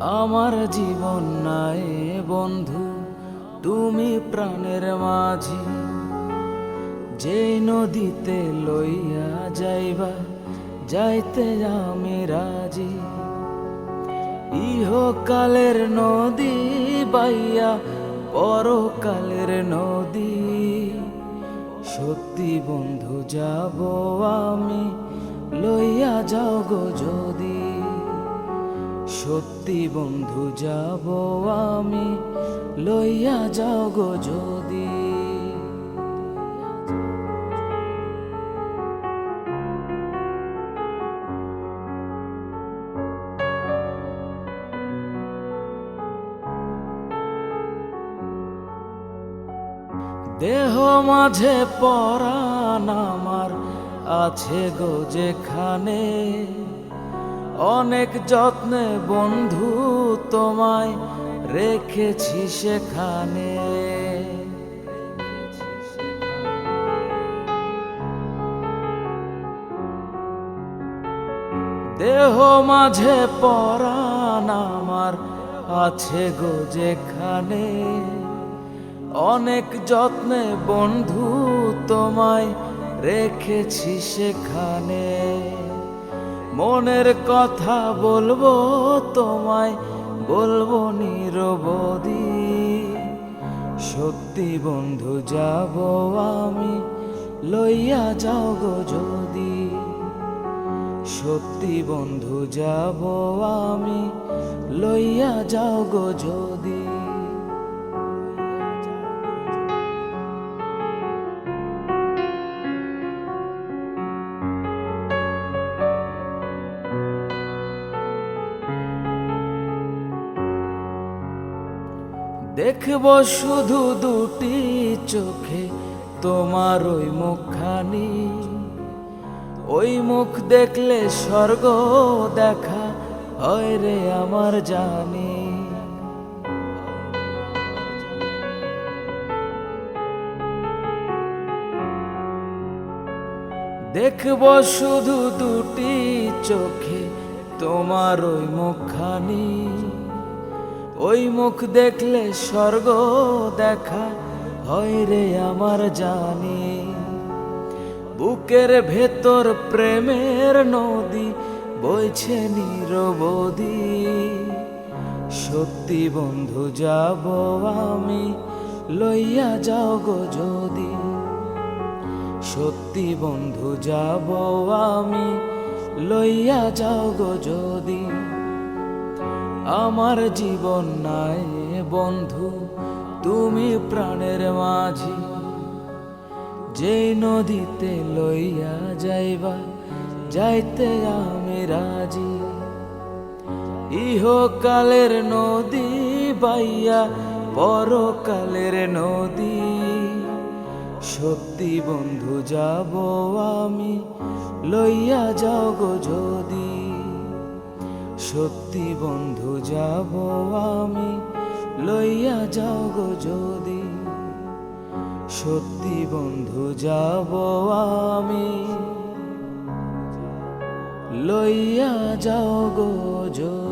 আমার জীবন নাই বন্ধু, তুমি প্রাণের মাঝি। যেই নদীতে লইয়া যাইবা, যাইতে আমি রাজি। ইহকালের নদী বাইয়া পরকালের নদী। সত্যি বন্ধু যাব আমি, লইয়া যাও গো যদি। সত্যি বন্ধু যাব আমি, লইয়া যাও গো যদি। দেহ মাঝে পরাণ আমার আছে গো যেখানে, অনেক যত্নে বন্ধু তোমায় রেখেছি সেখানে। দেহ মাঝে পরাণ আমার আছে গো যেখানে, অনেক যত্নে বন্ধু তোমায় রেখেছি সেখানে। মনের কথা বলবো তোমায়, বলবো নিরবধি। সত্যি বন্ধু যাব আমি, লইয়া যাও গো যদি। সত্যি বন্ধু যাব আমি, লইয়া যাও গো যদি। দেখব শুধু দুটি চোখে তোমার ওই মুখখানি। ওই মুখ দেখলে স্বর্গ দেখা হয় রে আমার জানি। দেখব শুধু দুটি চোখে তোমার ওই মুখখানি। ওই মুখ দেখলে স্বর্গ দেখা হয় রে আমার জানি। বুকের ভেতর প্রেমের নদী বইছে নিরবধি। সত্যি বন্ধু যাব আমি, লইয়া যাও গো যদি। সত্যি বন্ধু যাব আমি, লইয়া যাও গো যদি। আমার জীবন নাই বন্ধু, তুমি প্রাণের মাঝি। যেই নদীতে লইয়া যাইবা, যাইতে আমি রাজি। ইহকালের নদী বাইয়া পরকালের নদী। সত্যি বন্ধু যাব আমি, লইয়া যাও গো যদি। সত্যি বন্ধু যাব আমি, লইয়া যাও গো যদি। সত্যি বন্ধু যাব আমি, লইয়া যাও গো যদি।